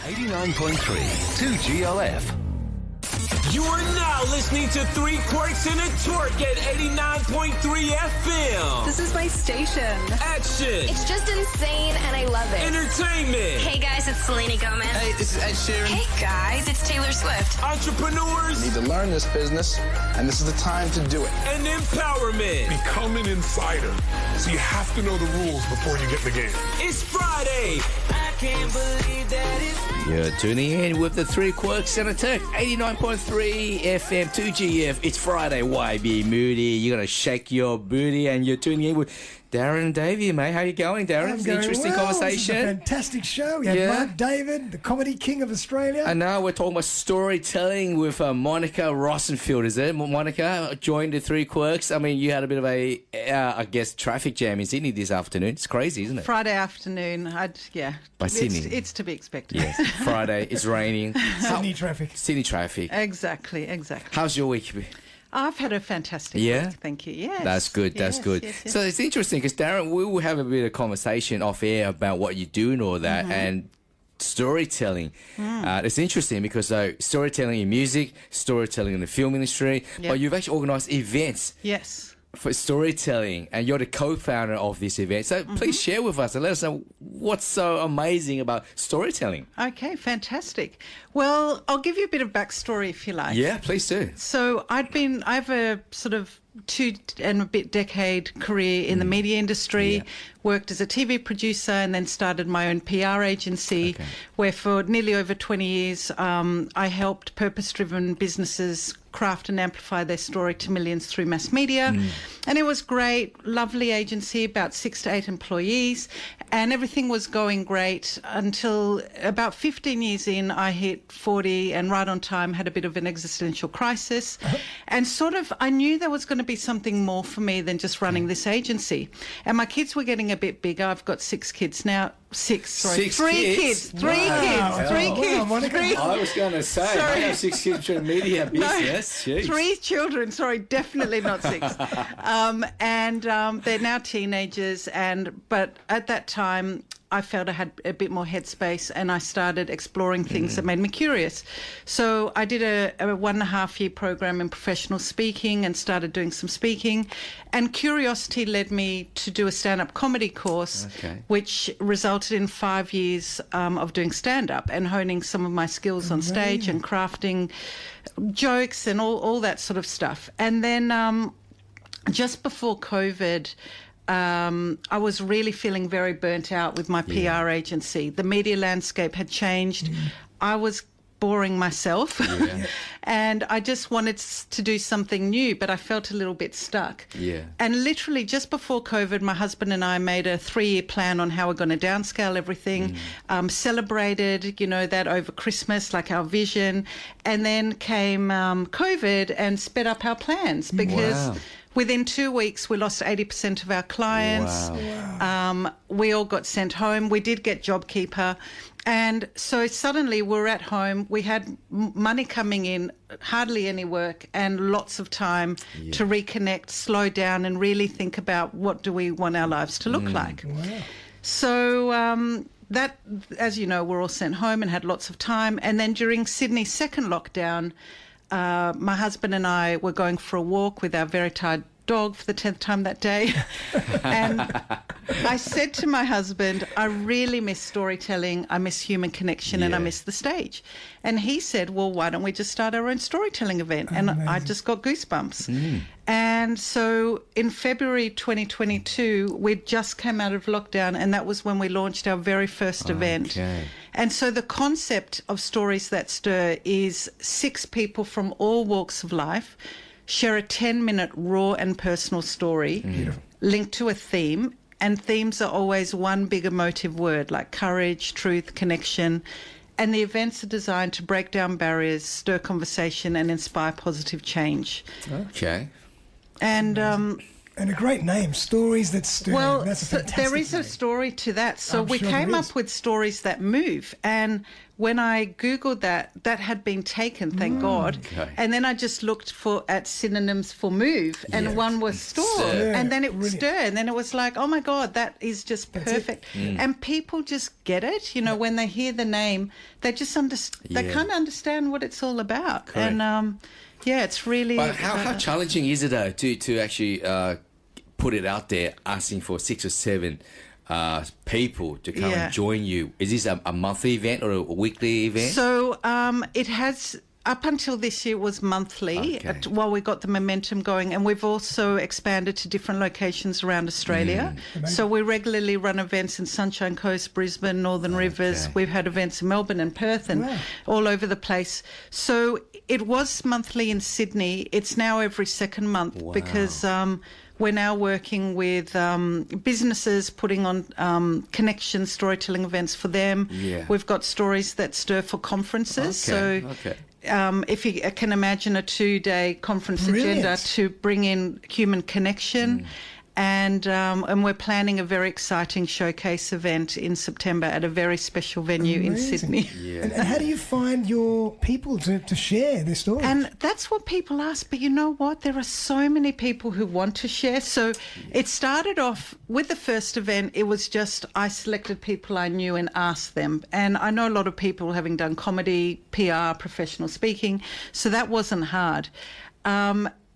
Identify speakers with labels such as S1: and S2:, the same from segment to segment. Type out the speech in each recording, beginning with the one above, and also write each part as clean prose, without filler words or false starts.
S1: 89.3 2GLF.
S2: You are now listening to Three Quirks and a Twerk at 89.3 FM.
S3: This is my station.
S2: Action.
S4: It's just insane and I love it.
S2: Entertainment.
S4: Hey guys, it's Selena Gomez.
S5: Hey, this is Ed Sheeran.
S4: Hey guys, it's Taylor Swift.
S2: Entrepreneurs.
S5: You need to learn this business, and this is the time to do it.
S2: And empowerment.
S6: Become an insider, so you have to know the rules before you get in the game.
S2: It's Friday. I can't believe that it's...
S7: You're tuning in with the Three Quirks and a Twerk, 89.3 FM 2GF. It's Friday, YB Moody. You're going to shake your booty, and you're tuning in with Darren and Davey, mate. How you going, Darren?
S8: I'm going
S7: Interesting
S8: well.
S7: conversation.
S8: This is a fantastic show. We had Mark David, the comedy king of Australia.
S7: And now we're talking about storytelling with Monica Rosenfeld, is it? Monica joined the Three Quirks. I mean, you had a bit of a, I guess, traffic jam in Sydney this afternoon. It's crazy, isn't it?
S9: Friday afternoon, By
S7: Sydney.
S9: It's to be expected.
S7: Yes. Friday, it's raining.
S8: Sydney traffic.
S7: Sydney traffic.
S9: Exactly.
S7: How's your week?
S9: I've had a fantastic
S7: Yeah?
S9: week, thank you. Yes.
S7: That's good.
S9: Yes,
S7: That's good.
S9: yes.
S7: So it's interesting because Darren, we will have a bit of conversation off air about what you do and all that, and storytelling. It's interesting because storytelling in music, storytelling in the film industry,
S9: Yep.
S7: but you've actually organised events
S9: Yes.
S7: for storytelling, and you're the co-founder of this event. So please share with us and let us know what's so amazing about storytelling.
S9: Okay, fantastic. Well, I'll give you a bit of backstory if you like.
S7: Yeah, please do.
S9: So I have a sort of 2 and a bit decade career in the media industry, worked as a TV producer and then started my own PR agency where for nearly over 20 years I helped purpose-driven businesses craft and amplify their story to millions through mass media. And it was great, lovely agency, about 6 to 8 employees, and everything was going great until about 15 years in, I hit 40 and right on time had a bit of an existential crisis. And sort of, I knew there was going to be something more for me than just running this agency. And my kids were getting a bit bigger. I've got 6 kids now. Three kids. Three kids.
S8: Wow, Monica.
S7: I was going to say, I have 6 kids from media business. Jeez.
S9: 3 children, definitely not 6. And they're now teenagers, but at that time I felt I had a bit more headspace and I started exploring things that made me curious. So I did a 1.5-year program in professional speaking and started doing some speaking, and curiosity led me to do a stand-up comedy course, which resulted in 5 years of doing stand-up and honing some of my skills on stage and crafting jokes and all that sort of stuff. And then just before COVID, I was really feeling very burnt out with my PR agency. The media landscape had changed. I was boring myself and I just wanted to do something new, but I felt a little bit stuck. And literally just before COVID, my husband and I made a 3-year plan on how we're going to downscale everything, celebrated, that over Christmas, like our vision, and then came COVID and sped up our plans because within 2 weeks, we lost 80% of our clients. We all got sent home. We did get JobKeeper. And so suddenly we're at home. We had money coming in, hardly any work, and lots of time to reconnect, slow down, and really think about what do we want our lives to look like. So that, as you know, we're all sent home and had lots of time. And then during Sydney's second lockdown, my husband and I were going for a walk with our very tired dog for the 10th time that day. And I said to my husband, I really miss storytelling, I miss human connection, and I miss the stage. And he said, well, why don't we just start our own storytelling event? And I just got goosebumps. And so in February 2022, we just came out of lockdown, and that was when we launched our very first event. And so the concept of Stories That Stir is 6 people from all walks of life share a 10-minute raw and personal story linked to a theme, and themes are always one big emotive word like courage, truth, connection, and the events are designed to break down barriers, stir conversation, and inspire positive change. And
S8: a great name, Stories That Stir.
S9: Well,
S8: that's a fantastic
S9: there is a
S8: name.
S9: story to that. So
S8: I'm
S9: we
S8: sure
S9: came
S8: there
S9: up
S8: is.
S9: with Stories That Move, and when I Googled that had been taken, thank God.
S7: Okay.
S9: And then I just looked at synonyms for move, and one was store,
S7: Stir.
S9: and then it was
S8: Brilliant.
S9: stir, and then it was like, oh my God, that is just perfect. And people just get it, when they hear the name, they just they
S7: Yeah.
S9: kind of understand what it's all about.
S7: Correct.
S9: And it's really.
S7: But how challenging is it though to actually put it out there, asking for 6 or 7 people to come and join you? Is this a monthly event or a weekly event?
S9: So it has. Up until this year, it was monthly while we got the momentum going, and we've also expanded to different locations around Australia. So we regularly run events in Sunshine Coast, Brisbane, Northern Rivers. We've had events in Melbourne and Perth and all over the place. So it was monthly in Sydney. It's now every second month because we're now working with businesses, putting on connection storytelling events for them.
S7: Yeah.
S9: We've got Stories That Stir for conferences.
S7: Okay,
S9: So
S7: okay.
S9: if you can imagine a 2-day conference
S8: Brilliant.
S9: agenda to bring in human connection. And we're planning a very exciting showcase event in September at a very special venue in
S8: Amazing.
S9: Sydney.
S8: And how do you find your people to share their stories?
S9: And that's what people ask. But you know what? There are so many people who want to share. So it started off with the first event. It was just I selected people I knew and asked them. And I know a lot of people having done comedy, PR, professional speaking. So that wasn't hard.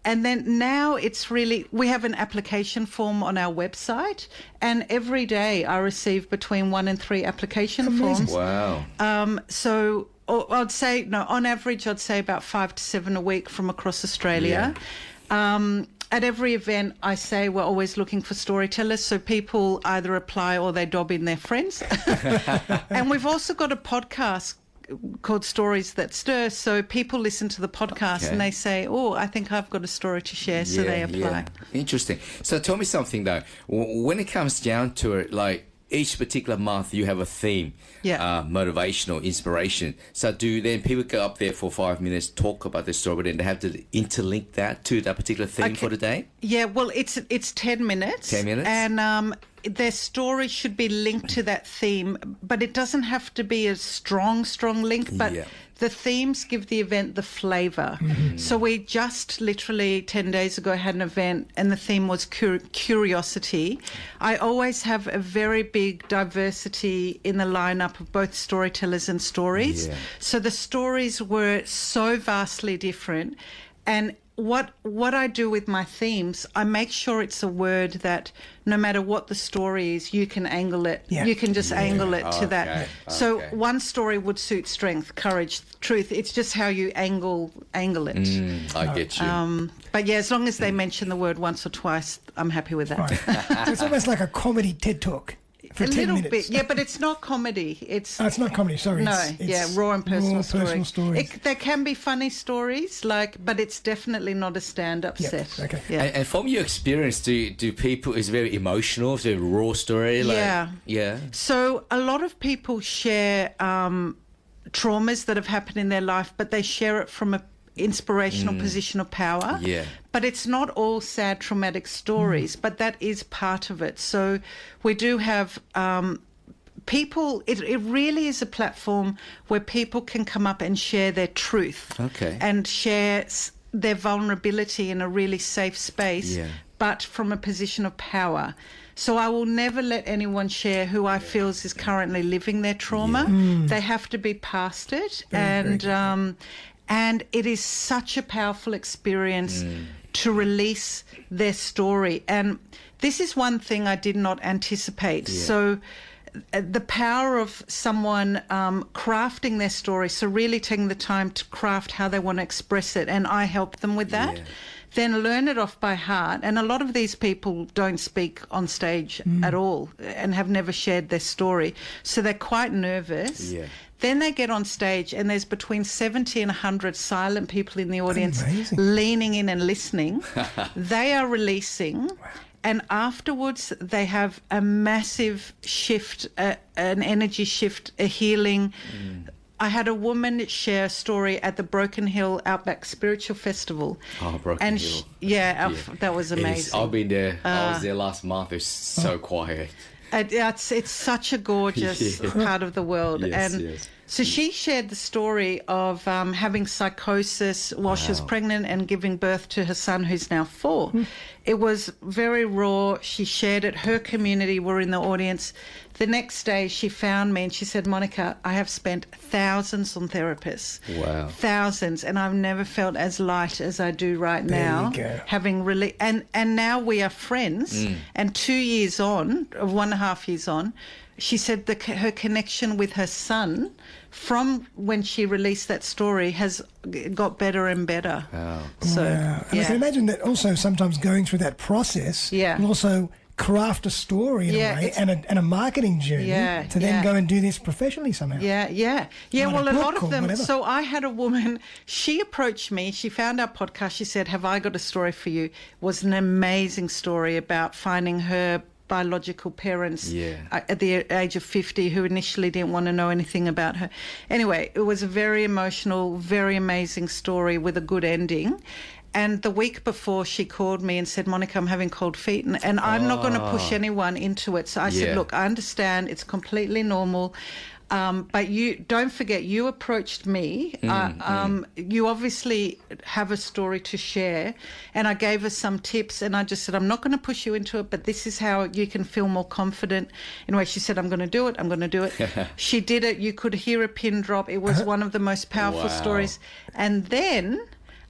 S9: And then now it's really, we have an application form on our website, and every day I receive between 1 and 3 application
S8: Amazing.
S9: forms.
S7: Wow.
S9: So I'd say, on average, I'd say about 5 to 7 a week from across Australia. At every event, I say we're always looking for storytellers, so people either apply or they dob in their friends. And we've also got a podcast called Stories That Stir, so people listen to the podcast and they say, oh, I think I've got a story to share, so they apply.
S7: Yeah. Interesting. So tell me something though. When it comes down to it, like each particular month you have a theme, motivational, inspiration. So do then people go up there for 5 minutes, talk about the story, but then they have to interlink that to that particular theme for the day?
S9: Yeah, well, it's 10 minutes.
S7: 10 minutes?
S9: And their story should be linked to that theme, but it doesn't have to be a strong link, but the themes give the event the flavour. So we just literally 10 days ago had an event and the theme was curiosity. I always have a very big diversity in the lineup of both storytellers and stories. So the stories were so vastly different. And what I do with my themes, I make sure it's a word that no matter what the story is, you can angle it.
S8: Yeah.
S9: You can just angle it to that.
S7: Okay.
S9: So one story would suit strength, courage, truth. It's just how you angle it.
S7: I get you.
S9: But yeah, as long as they mention the word once or twice, I'm happy with that.
S8: Right. So it's almost like a comedy TED Talk for
S9: A
S8: 10
S9: little
S8: minutes.
S9: bit, yeah, but it's not comedy. It's
S8: Oh, it's not comedy, sorry.
S9: no,
S8: It's
S9: raw and personal,
S8: stories.
S9: There can be funny stories, but it's definitely not a stand-up
S8: Yep,
S9: set.
S8: okay.
S9: Yeah.
S7: And from your experience, do people, is very emotional, it's a raw story? Like, yeah.
S9: So a lot of people share traumas that have happened in their life, but they share it from a inspirational position of power.
S7: Yeah.
S9: But it's not all sad, traumatic stories, but that is part of it. So we do have people, it really is a platform where people can come up and share their truth.
S7: Okay.
S9: And share their vulnerability in a really safe space, but from a position of power. So I will never let anyone share who I feel is currently living their trauma. They have to be past it. And it is such a powerful experience to release their story. And this is one thing I did not anticipate. So the power of someone crafting their story, so really taking the time to craft how they want to express it, and I help them with that. Then learn it off by heart. And a lot of these people don't speak on stage at all and have never shared their story. So they're quite nervous. Then they get on stage and there's between 70 and 100 silent people in the audience
S8: Amazing.
S9: leaning in and listening. They are releasing. And afterwards, they have a massive shift, an energy shift, a healing. I had a woman share a story at the Broken Hill Outback Spiritual Festival.
S7: Oh, Broken Hill.
S9: That was amazing.
S7: I've been there. I was there last month. It's so quiet.
S9: It's such a gorgeous part of the world.
S7: Yes,
S9: and
S7: yes.
S9: So she shared the story of having psychosis while she was pregnant and giving birth to her son, who's now 4. It was very raw. She shared it. Her community were in the audience. The next day she found me and she said, Monica, I have spent thousands on therapists.
S7: Wow.
S9: Thousands. And I've never felt as light as I do right now.
S8: There you go.
S9: Having really, and now we are friends. And 2 years on, 1.5 years on, she said her connection with her son from when she released that story has got better and better.
S7: Wow.
S9: So,
S8: Wow. And I can imagine that also sometimes going through that process will also craft a story in a way and a marketing journey to then go and do this professionally somehow.
S9: Yeah.
S8: Write
S9: Well,
S8: a
S9: a
S8: book
S9: lot of
S8: or
S9: them.
S8: whatever.
S9: So I had a woman, she approached me, she found our podcast, she said, have I got a story for you? It was an amazing story about finding her biological parents at the age of 50 who initially didn't want to know anything about her. Anyway, it was a very emotional, very amazing story with a good ending. And the week before, she called me and said, Monica, I'm having cold feet, and I'm not going to push anyone into it. So I said, look, I understand. It's completely normal. But you don't forget, you approached me. You obviously have a story to share. And I gave her some tips. And I just said, I'm not going to push you into it, but this is how you can feel more confident. Anyway, she said, I'm going to do it. I'm going to do it. She did it. You could hear a pin drop. It was one of the most powerful stories. And then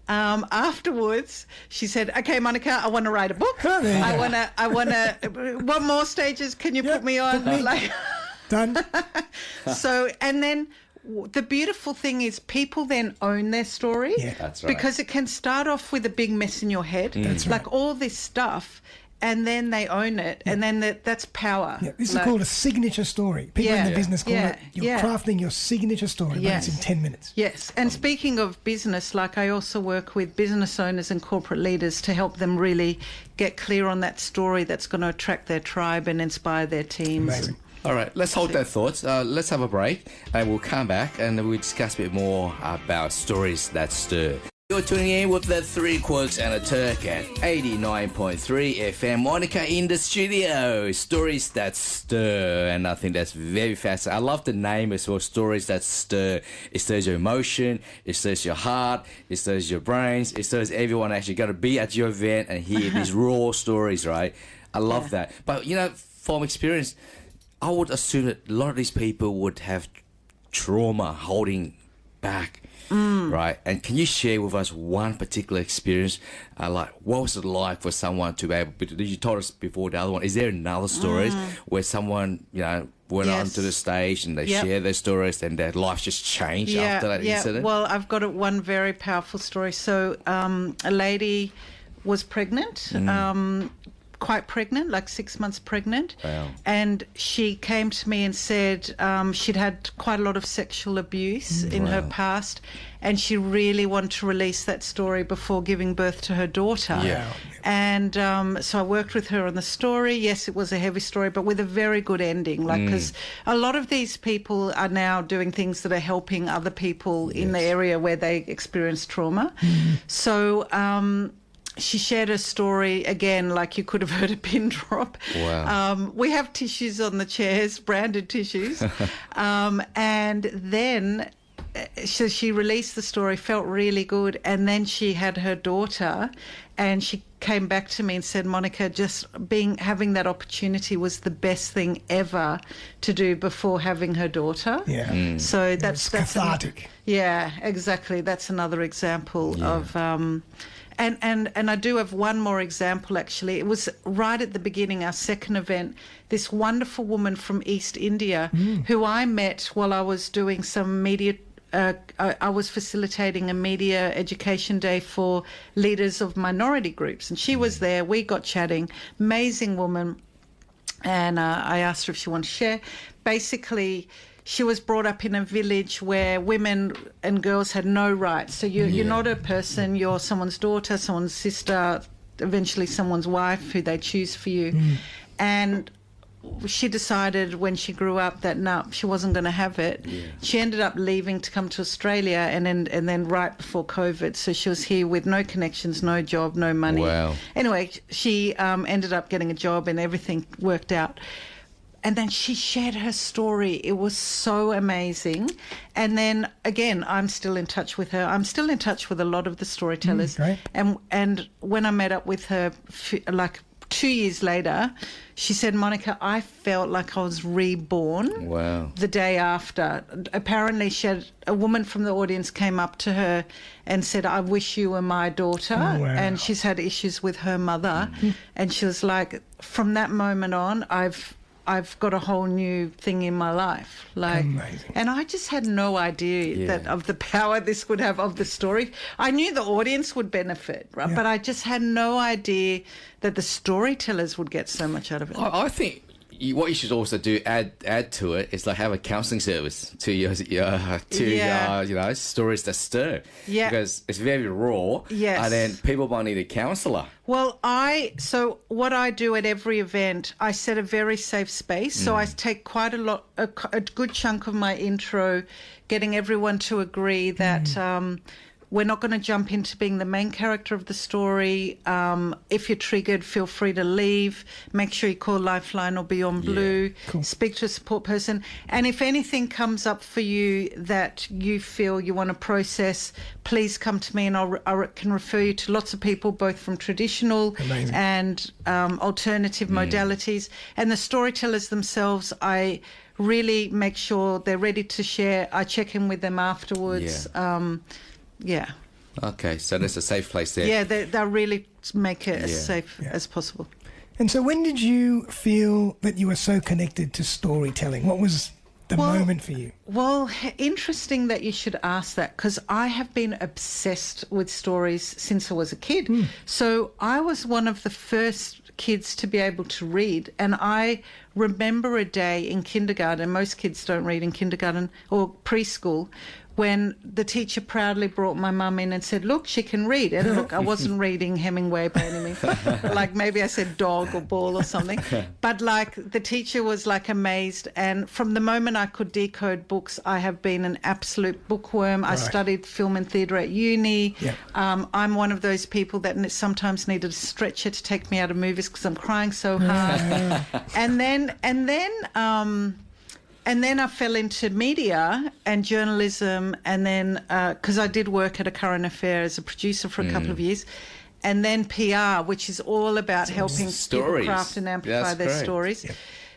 S9: afterwards, she said, "Okay, Monica, I want to write a book. I want to. What more stages can you put me on?" Like,
S8: done.
S9: So, and then the beautiful thing is people then own their story.
S8: Yeah,
S7: that's right.
S9: Because it can start off with a big mess in your head,
S8: That's
S9: like all this stuff. And then they own it, and then that's power.
S8: Yeah, this is called a signature story. People in the business call it, you're crafting your signature story, but it's in 10 minutes.
S9: Yes, and speaking of business, like I also work with business owners and corporate leaders to help them really get clear on that story that's going to attract their tribe and inspire their teams.
S8: Amazing.
S7: All right, let's hold that thoughts. Let's have a break, and we'll come back and we'll discuss a bit more about stories that stir. You're tuning in with the Three Quirks and a Turk at 89.3 FM. Monica in the studio. Stories that stir. And I think that's very fascinating. I love the name as well, Stories That Stir. It stirs your emotion. It stirs your heart. It stirs your brains. It stirs everyone actually got to be at your event and hear these raw stories, right? I love that. But, you know, from experience, I would assume that a lot of these people would have trauma holding back. Right, and can you share with us one particular experience? Like, what was it like for someone to be able? You told us before the other one. Is there another stories where someone, you know, went onto the stage and they share their stories and their life just changed after that incident?
S9: Well, I've got one very powerful story. So, a lady was pregnant. Quite pregnant, like 6 months pregnant.
S7: Wow.
S9: And she came to me and said she'd had quite a lot of sexual abuse in her past, and she really wanted to release that story before giving birth to her daughter.
S7: Yeah.
S9: And so I worked with her on the story. Yes, it was a heavy story, but with a very good ending. Like, because a lot of these people are now doing things that are helping other people in the area where they experience trauma. So, she shared her story again, like you could have heard a pin drop.
S7: Wow.
S9: We have tissues on the chairs, branded tissues. And then so she released the story, felt really good. And then she had her daughter and she came back to me and said, Monica, just having that opportunity was the best thing ever to do before having her daughter.
S8: Yeah.
S9: So that's
S8: cathartic.
S9: Yeah, exactly. That's another example of... And I do have one more example, actually. It was right at the beginning, our second event, this wonderful woman from East India who I met while I was doing some media... I was facilitating a media education day for leaders of minority groups. And she was there. We got chatting. Amazing woman. And I asked her if she wanted to share. Basically... She was brought up in a village where women and girls had no rights. So you're not a person, you're someone's daughter, someone's sister, eventually someone's wife who they choose for you. And she decided when she grew up that no, she wasn't going to have it. She ended up leaving to come to Australia and then right before COVID. So she was here with no connections, no job, no money.
S7: Wow.
S9: Anyway, she ended up getting a job and everything worked out. then she shared her story. It was so amazing. And then again, I'm still in touch with her. I'm still in touch with a lot of the storytellers.
S8: Great.
S9: And when I met up with her, like 2 years later, she said, Monica, I felt like I was reborn.
S7: Wow.
S9: The day after. Apparently, a woman from the audience came up to her and said, I wish you were my daughter.
S8: Oh, wow.
S9: And she's had issues with her mother. And she was like, from that moment on, I've got a whole new thing in my life. Like,
S8: amazing.
S9: and I just had no idea that of the power this would have of the story. I knew the audience would benefit, right?
S8: Yeah.
S9: But I just had no idea that the storytellers would get so much out of it.
S7: I think what you should also do, add to it, is like have a counselling service to your stories that stir.
S9: Yeah.
S7: Because it's very raw.
S9: Yes.
S7: And then people might need a counsellor.
S9: Well, so what I do at every event, I set a very safe space. So I take quite a good chunk of my intro, getting everyone to agree that we're not going to jump into being the main character of the story. If you're triggered, feel free to leave. Make sure you call Lifeline or Beyond Blue.
S8: Cool.
S9: Speak to a support person. And if anything comes up for you that you feel you want to process, please come to me and I can refer you to lots of people, both from traditional
S8: Amazing.
S9: and alternative modalities. And the storytellers themselves, I really make sure they're ready to share. I check in with them afterwards. Yeah.
S7: Okay, so there's a safe place there.
S9: Yeah, they'll really make it as safe as possible.
S8: And so when did you feel that you were so connected to storytelling? What was the moment for you?
S9: Well, interesting that you should ask that, because I have been obsessed with stories since I was a kid. So I was one of the first kids to be able to read, and I remember a day in kindergarten. Most kids don't read in kindergarten or preschool, when the teacher proudly brought my mum in and said, look, she can read. And look, I wasn't reading Hemingway by any means. Like maybe I said dog or ball or something. But like the teacher was like amazed. And from the moment I could decode books, I have been an absolute bookworm. I studied film and theatre at uni.
S8: Yeah.
S9: I'm one of those people that sometimes needed a stretcher to take me out of movies because I'm crying so hard. And then I fell into media and journalism, and then because I did work at a current affair as a producer for a couple of years, and then PR, which is all about helping people craft and amplify their stories. Yeah.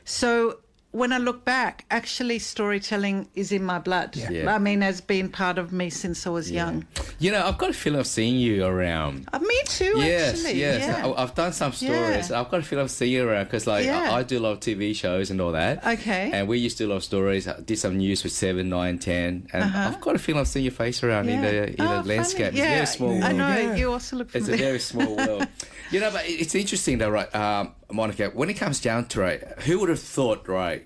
S9: So when I look back, actually storytelling is in my blood.
S7: Yeah.
S9: I mean, has been part of me since I was young.
S7: You know, I've got a feeling of seeing you around.
S9: Me too, actually.
S7: Yes.
S9: Yeah.
S7: I've done some stories.
S9: Yeah.
S7: I've got a feeling of seeing you around because, like, I do a lot of TV shows and all that.
S9: Okay.
S7: And we used to do a lot of stories. I did some news with 7, 9, 10. And I've got a feeling of seeing your face around in the landscape.
S9: Funny.
S7: It's a very small world.
S9: I know. You also look familiar.
S7: It's a very small world. You know, but it's interesting though, right, Monica, when it comes down to it, who would have thought, right,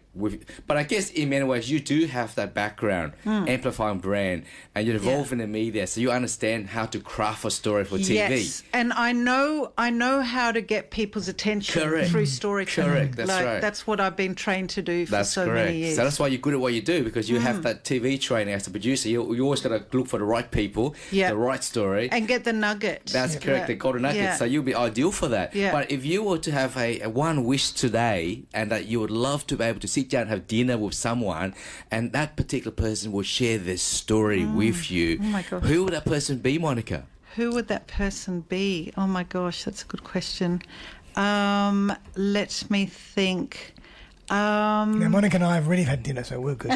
S7: but I guess in many ways you do have that background, amplifying brand, and you're involved in the media, so you understand how to craft a story for TV.
S9: Yes, and I know how to get people's attention through storytelling.
S7: Correct, that's right.
S9: That's what I've been trained to do for many years.
S7: So that's why you're good at what you do, because you have that TV training as a producer. You always got to look for the right people, the right story.
S9: And get the nugget.
S7: That's correct, the golden nugget.
S9: Yeah.
S7: So you'll be ideal for that.
S9: Yeah.
S7: But if you were to have a one wish today, and that you would love to be able to sit down and have dinner with someone, and that particular person will share their story with you,
S9: oh my gosh,
S7: who would that person be, Monica?
S9: Who would that person be? Oh my gosh, that's a good question. Let me think.
S8: Now, Monica and I have already had dinner, so we're good.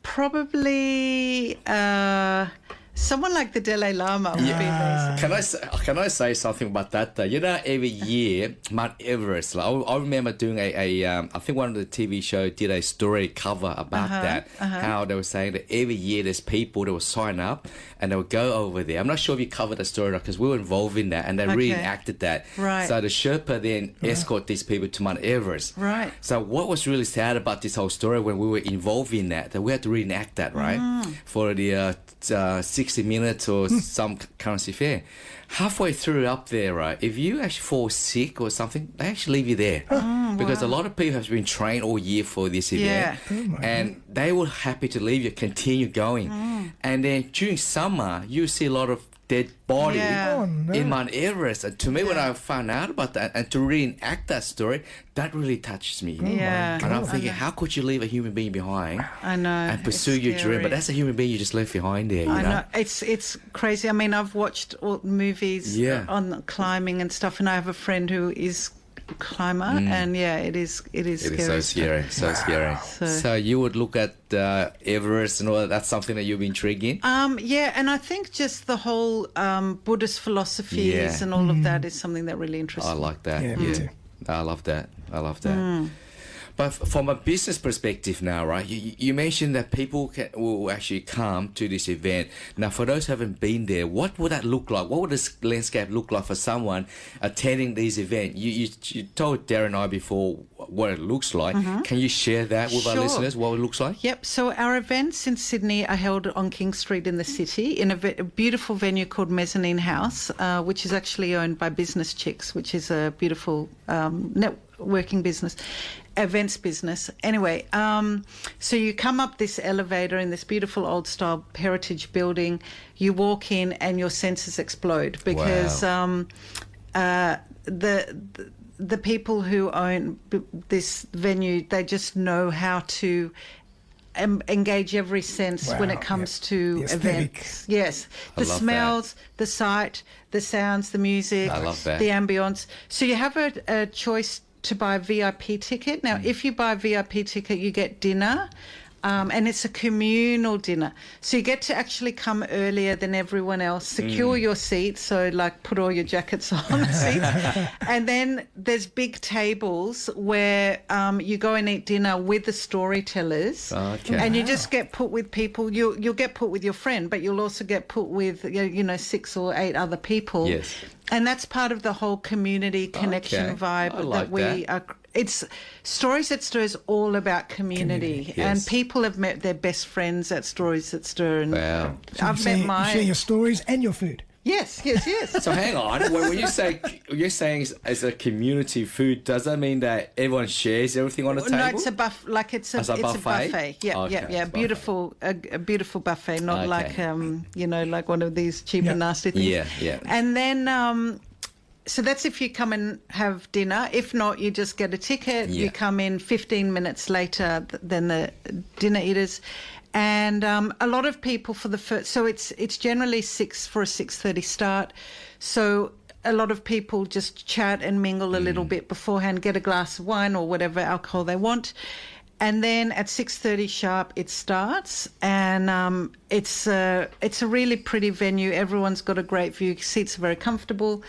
S9: Probably someone like the Dalai Lama would be amazing.
S7: Can I say something about that though? You know, every year Mount Everest. Like, I remember doing I think one of the TV shows did a story cover about that. How they were saying that every year there's people that will sign up and they will go over there. I'm not sure if you covered the story because we were involved in that and they reenacted that.
S9: Right.
S7: So the Sherpa then escort these people to Mount Everest.
S9: Right.
S7: So what was really sad about this whole story when we were involved in that we had to reenact that, right? For the 60 minutes or some currency fair. Halfway through up there, right, if you actually fall sick or something, they actually leave you there. Because a lot of people have been trained all year for this event. And they were happy to leave you, continue going. And then during summer, you see a lot of dead body
S9: Yeah.
S8: Oh, no.
S7: in Mount Everest. And to me, when I found out about that and to reenact that story, that really touches me.
S9: Yeah.
S7: And I'm thinking, how could you leave a human being behind
S9: I know.
S7: and pursue
S9: it's
S7: your dream?
S9: scary.
S7: But that's a human being you just left behind there, you
S9: I
S7: know?
S9: know. It's crazy. I mean, I've watched all movies
S7: Yeah.
S9: on climbing and stuff, and I have a friend who is a climber, and it is
S7: It
S9: scary.
S7: is so scary, so scary. So you would look at Everest and all that. That's something that you've been intrigued in?
S9: Yeah, and I think just the whole Buddhist philosophies
S7: Yeah.
S9: and all of that is something that really interests
S7: I
S9: me.
S7: like that.
S8: Yeah, me too.
S7: I love that. But from a business perspective now, right, you mentioned that people will actually come to this event. Now, for those who haven't been there, what would that look like? What would this landscape look like for someone attending this event? You told Darren and I before what it looks like. Can you share that with our
S9: Sure.
S7: listeners, what it looks like?
S9: Yep. So our events in Sydney are held on King Street in the city in a beautiful venue called Mezzanine House, which is actually owned by Business Chicks, which is a beautiful networking business, events business. Anyway, so you come up this elevator in this beautiful old style heritage building. You walk in and your senses explode because the people who own this venue, they just know how to engage every sense when it comes to
S8: The aesthetic.
S9: events. Yes, the
S7: love
S9: smells, the sight, the sounds, the music,
S7: I love that.
S9: the ambience. So you have a choice to buy a VIP ticket. Now, if you buy a VIP ticket, you get dinner. And it's a communal dinner. So you get to actually come earlier than everyone else, secure your seats, so like put all your jackets on the seats. And then there's big tables where you go and eat dinner with the storytellers.
S7: Okay.
S9: And you just get put with people. You'll get put with your friend, but you'll also get put with, 6 or 8 other people.
S7: Yes.
S9: And that's part of the whole community connection
S7: Okay.
S9: vibe
S7: I like
S9: that we are. It's Stories That Stir is all about community,
S7: yes.
S9: and people have met their best friends at Stories That Stir. And
S7: Wow.
S9: I've
S8: You
S9: met
S8: share-
S9: my
S8: You share your stories and your food.
S9: yes.
S7: So hang on, when you say you're saying as a community food, does that mean that everyone shares everything on the table?
S9: No, it's a it's
S7: As a
S9: a
S7: buffet?
S9: buffet. Yeah,
S7: Okay,
S9: yeah.
S7: it's a
S9: Beautiful, a beautiful buffet, not
S7: Okay.
S9: like like one of these cheap and nasty things.
S7: Yeah, yeah.
S9: And then. So that's if you come and have dinner. If not, you just get a ticket.
S7: Yeah.
S9: You come in 15 minutes later than the dinner eaters. And a lot of people for the first... So it's generally 6 for a 6:30 start. So a lot of people just chat and mingle a little bit beforehand, get a glass of wine or whatever alcohol they want. And then at 6:30 sharp, it starts, and it's a really pretty venue. Everyone's got a great view. Seats are very comfortable.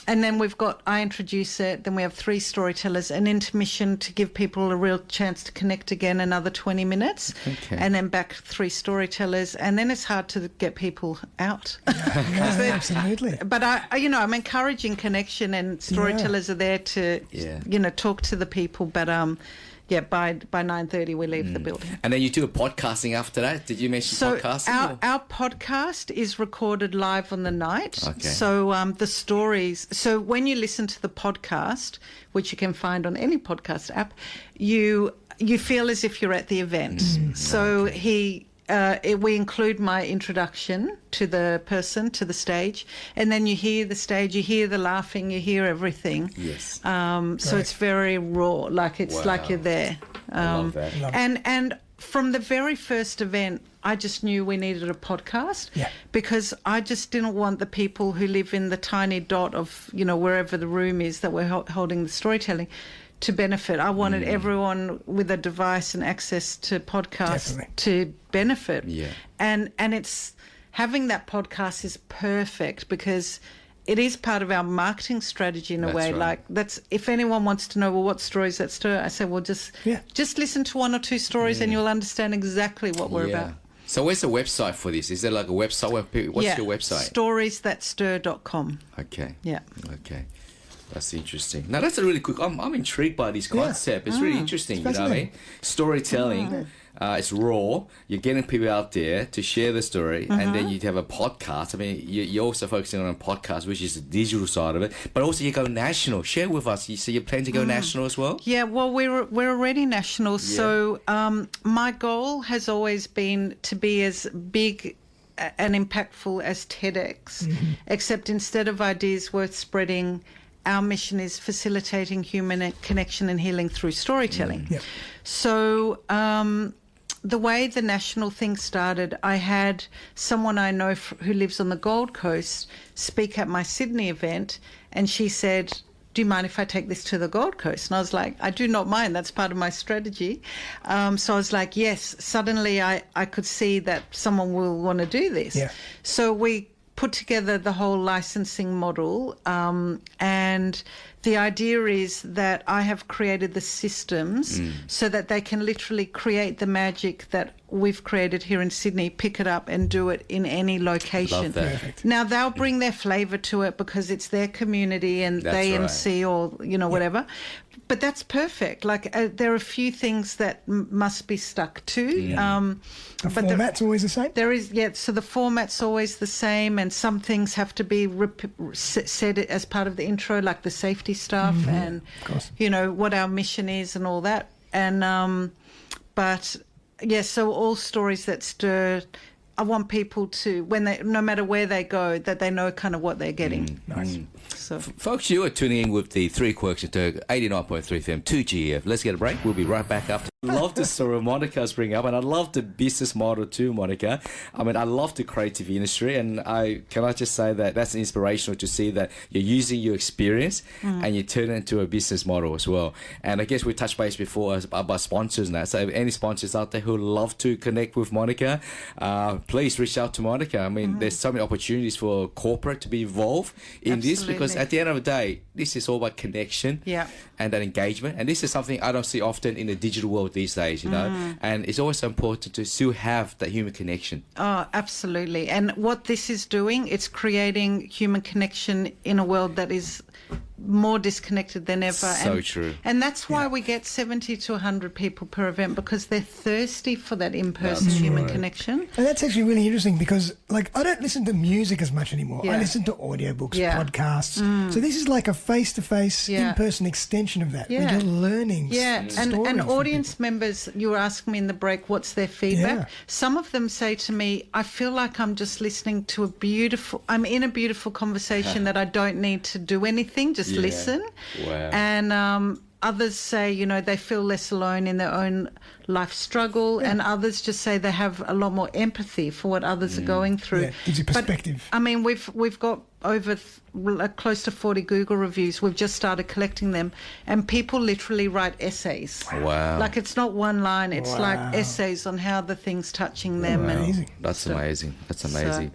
S9: And then I introduce it, then we have 3 storytellers, an intermission to give people a real chance to connect again, another 20 minutes, and then back 3 storytellers, and then it's hard to get people out.
S8: Yeah, absolutely.
S9: But I'm encouraging connection, and storytellers are there to, talk to the people, but by 9:30 we leave the building.
S7: And then you do a podcasting after that. Did you mention podcasting?
S9: Our podcast is recorded live on the night.
S7: Okay.
S9: So the stories. So when you listen to the podcast, which you can find on any podcast app, you feel as if you're at the event. So we include my introduction to the person, to the stage, and then you hear the stage, you hear the laughing, you hear everything.
S7: Yes.
S9: So it's very raw, like it's like you're there.
S7: I love that.
S9: And from the very first event, I just knew we needed a podcast because I just didn't want the people who live in the tiny dot of, wherever the room is that we're holding the storytelling to benefit. I wanted everyone with a device and access to podcasts to benefit.
S7: Yeah.
S9: And it's having that podcast is perfect because it is part of our marketing strategy in a way.
S7: Right.
S9: Like that's if anyone wants to know, well, what stories that stir, I say, well, just listen to 1 or 2 stories and you'll understand exactly what we're about.
S7: So where's the website for this? Is there like a website? What's your website?
S9: Storiesthatstir.com.
S7: Okay.
S9: Yeah.
S7: Okay. That's interesting. Now that's a really quick. I'm intrigued by this concept. It's really interesting. You know what I mean? Storytelling. It's raw. You're getting people out there to share the story, and then you have a podcast. I mean, you're also focusing on a podcast, which is the digital side of it, but also you go national. Share with us. So you plan to go national as well?
S9: Yeah. Well, we're already national. So my goal has always been to be as big and impactful as TEDx, except instead of ideas worth spreading, our mission is facilitating human connection and healing through storytelling.
S8: Yep.
S9: So the way the national thing started, I had someone I know who lives on the Gold Coast speak at my Sydney event, and she said, do you mind if I take this to the Gold Coast? And I was like, I do not mind. That's part of my strategy. So I was like, yes. Suddenly I could see that someone will want to do this.
S8: Yeah.
S9: So we put together the whole licensing model, and the idea is that I have created the systems so that they can literally create the magic that we've created here in Sydney, pick it up and do it in any location.
S7: Love that.
S8: Perfect.
S9: Now, they'll bring their flavour to it because it's their community and
S7: That's
S9: they
S7: right.
S9: MC or, whatever. But that's perfect. Like, there are a few things that must be stuck to.
S8: The format's always the same?
S9: There is, so the format's always the same, and some things have to be said as part of the intro, like the safety stuff and,
S8: Of course.
S9: what our mission is and all that. And, but, so all stories that stir, I want people to, no matter where they go, that they know kind of what they're getting.
S8: Nice.
S9: So.
S7: Folks, you are tuning in with the Three Quirks in Turk, 89.3 FM, 2GF. Let's get a break. We'll be right back after. I love the story Monica's bringing up, and I love the business model too, Monica. I mean, I love the creative industry, and I just say that that's inspirational to see that you're using your experience and you turn it into a business model as well. And I guess we touched base before about sponsors and that. So if any sponsors out there who love to connect with Monica, please reach out to Monica. I mean, there's so many opportunities for corporate to be involved in this, because at the end of the day, this is all about connection and that engagement. And this is something I don't see often in the digital world these days, and it's always so important to still have that human connection.
S9: Oh, absolutely. And what this is doing, it's creating human connection in a world that is more disconnected than ever.
S7: So true.
S9: And that's why we get 70 to 100 people per event, because they're thirsty for that in-person human connection.
S8: And that's actually really interesting because, like, I don't listen to music as much anymore.
S9: Yeah.
S8: I listen to audiobooks, podcasts. So this is like a face-to-face, in-person extension of that. Where you're learning stories
S9: and
S8: from
S9: audience
S8: people.
S9: members, you were asking me in the break, what's their feedback?
S8: Yeah.
S9: Some of them say to me, I feel like I'm just listening to I'm in a beautiful conversation that I don't need to do anything, just listen.
S7: Wow.
S9: And others say, they feel less alone in their own life struggle, and others just say they have a lot more empathy for what others are going through.
S8: Yeah, gives you perspective.
S9: But, I mean, we've got over close to 40 Google reviews. We've just started collecting them, and people literally write essays.
S7: Wow.
S9: Like, it's not one line, it's like essays on how the thing's touching them.
S7: Wow.
S8: Amazing.
S7: That's amazing. That's amazing.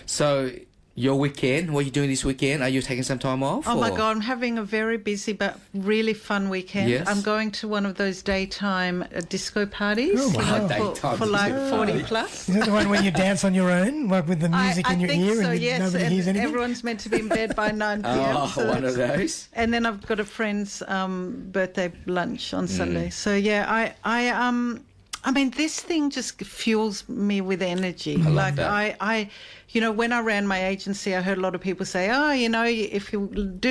S9: So,
S7: So, your weekend, what are you doing this weekend? Are you taking some time off?
S9: Oh, my God, I'm having a very busy but really fun weekend.
S7: Yes.
S9: I'm going to one of those daytime disco parties
S8: Oh, wow.
S7: Daytime
S9: for like
S7: disco
S9: 40
S7: party.
S9: plus.
S8: Is that the one where you dance on your own, like with the music in your
S9: think
S8: ear
S9: so,
S8: and
S9: yes.
S8: nobody hears
S9: And
S8: anything?
S9: everyone's meant to be in bed by 9 p.m.
S7: Oh,
S9: so
S7: one of
S9: that's-
S7: those.
S9: And then I've got a friend's birthday lunch on Sunday. So I mean, this thing just fuels me with energy.
S7: love
S9: Like
S7: that.
S9: I when I ran my agency, I heard a lot of people say, "Oh, if you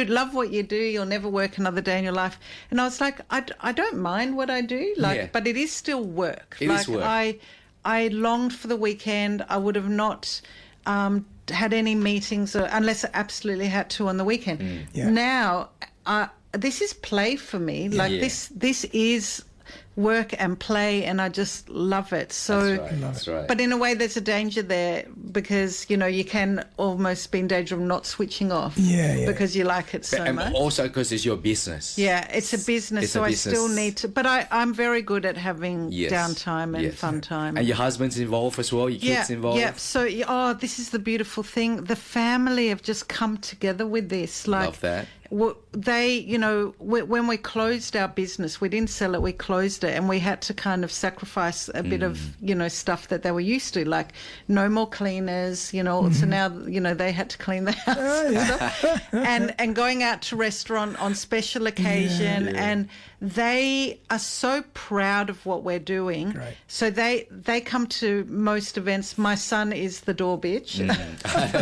S9: love what you do, you'll never work another day in your life." And I was like, I don't mind what I do, but it is still work.
S7: It is work.
S9: I longed for the weekend. I would have not had any meetings unless I absolutely had to on the weekend.
S8: Yeah.
S9: Now, this is play for me. Like this is work and play, and I just love it. So,
S7: That's right.
S9: but in a way, there's a danger there because you can almost be in danger of not switching off. Because you like it so much.
S7: Also, because it's your business.
S9: Yeah, it's a business, so I still need to. But I'm very good at having
S7: Yes.
S9: downtime and
S7: Yes.
S9: fun time.
S7: And your husband's involved as well. Your kids involved.
S9: Yeah. So, this is the beautiful thing. The family have just come together with this. Like,
S7: Love that.
S9: They, when we closed our business, we didn't sell it, we closed it, and we had to kind of sacrifice a bit of, stuff that they were used to, like no more cleaners, so now, they had to clean the house and stuff. And going out to restaurant on special occasion, and they are so proud of what we're doing.
S8: Great.
S9: So they come to most events. My son is the door bitch.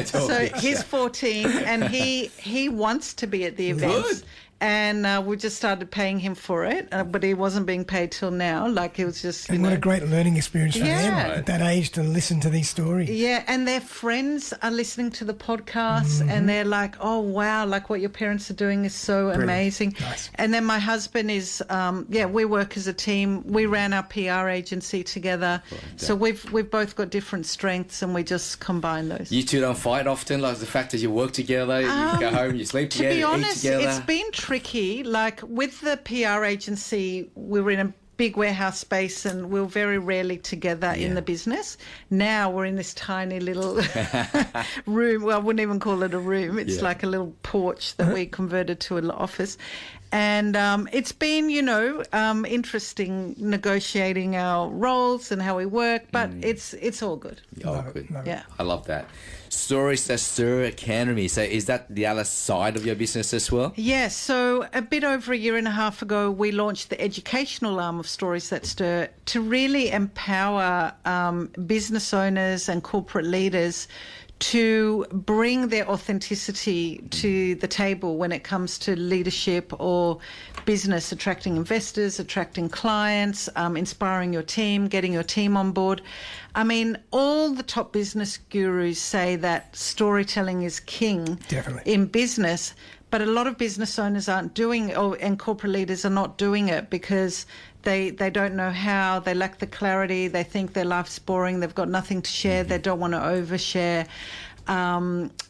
S9: So he's 14 and he wants to be at the events.
S7: Good.
S9: And we just started paying him for it, but he wasn't being paid till now. Like, it was just,
S8: And what a great learning experience for them at that age to listen to these stories.
S9: Yeah, and their friends are listening to the podcast and they're like, oh, wow, like what your parents are doing is so amazing.
S8: Nice.
S9: And then my husband is, we work as a team. We ran our PR agency together. So we've both got different strengths and we just combine those.
S7: You two don't fight often, like the fact that you work together, you go home, you sleep together,
S9: To be honest,
S7: eat together.
S9: it's been tricky. Like with the PR agency, we were in a big warehouse space and we were very rarely together in the business. Now we're in this tiny little room. Well, I wouldn't even call it a room. It's like a little porch that we converted to an office. And it's been, interesting negotiating our roles and how we work, but it's all good.
S7: Good.
S9: Yeah.
S7: I love that. Stories That Stir Academy. So is that the other side of your business as well?
S9: Yeah, so a bit over a year and a half ago, we launched the educational arm of Stories That Stir to really empower business owners and corporate leaders to bring their authenticity to the table when it comes to leadership or business, attracting investors, attracting clients, inspiring your team, getting your team on board. I mean, all the top business gurus say that storytelling is king in business, but a lot of business owners aren't doing it, and corporate leaders are not doing it because they don't know how, they lack the clarity, they think their life's boring, they've got nothing to share, they don't want to overshare.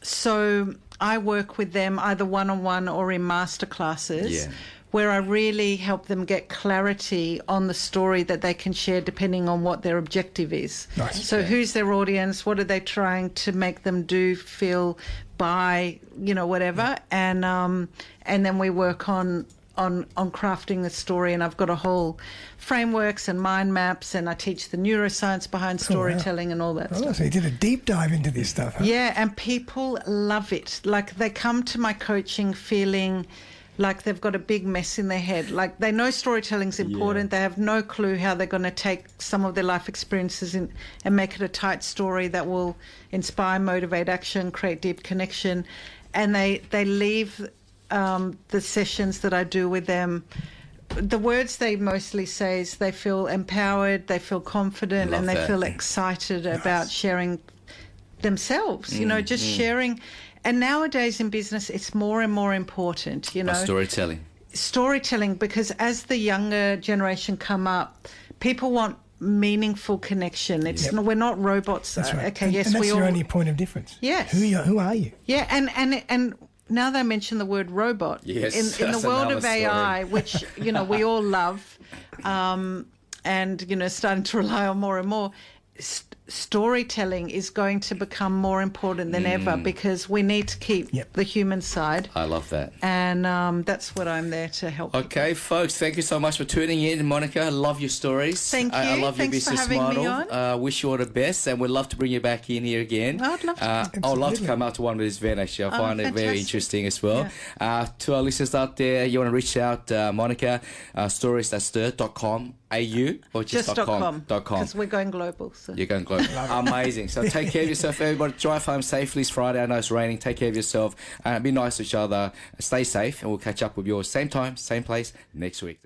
S9: So I work with them either one-on-one or in masterclasses where I really help them get clarity on the story that they can share depending on what their objective is.
S8: Nice.
S9: So who's their audience, what are they trying to make them do, feel, buy, whatever. And then we work on crafting the story, and I've got a whole frameworks and mind maps, and I teach the neuroscience behind storytelling and all that stuff.
S8: So you did a deep dive into this stuff, huh?
S9: Yeah, and people love it. Like, they come to my coaching feeling like they've got a big mess in their head. Like, they know storytelling's important. They have no clue how they're going to take some of their life experiences and make it a tight story that will inspire, motivate action, create deep connection. And they leave the sessions that I do with them, the words they mostly say is they feel empowered, they feel confident, and they feel excited about sharing themselves, just sharing. And nowadays in business, it's more and more important, Storytelling, because as the younger generation come up, people want meaningful connection. It's we're not robots.
S8: That's right.
S9: Okay,
S8: and
S9: yes,
S8: that's
S9: we
S8: your
S9: all.
S8: only point of difference.
S9: Yes.
S8: Who are you?
S9: Yeah, and now they mention the word robot.
S7: Yes,
S9: in the
S7: that's
S9: world
S7: another
S9: of AI, which we all love, and starting to rely on more and more. Storytelling is going to become more important than ever because we need to keep the human side.
S7: I love that.
S9: And that's what I'm there to help.
S7: Okay, folks, thank you so much for tuning in. Monica, I love your stories.
S9: Thank you.
S7: I love your
S9: Thanks for
S7: business
S9: having me
S7: model.
S9: on.
S7: Wish you all the best, and we'd love to bring you back in here again.
S9: I'd love to.
S7: I'd love to come out to one of these events, actually. I find it very
S9: fantastic.
S7: interesting as well. To our listeners out there, you want to reach out, Monica, storiesthatstir.com. AU or just .com?
S9: Because we're going global. So.
S7: You're going global. Amazing. So take care of yourself, everybody. Drive home safely. It's Friday. I know it's raining. Take care of yourself. Be nice to each other. Stay safe, and we'll catch up with you all same time, same place next week.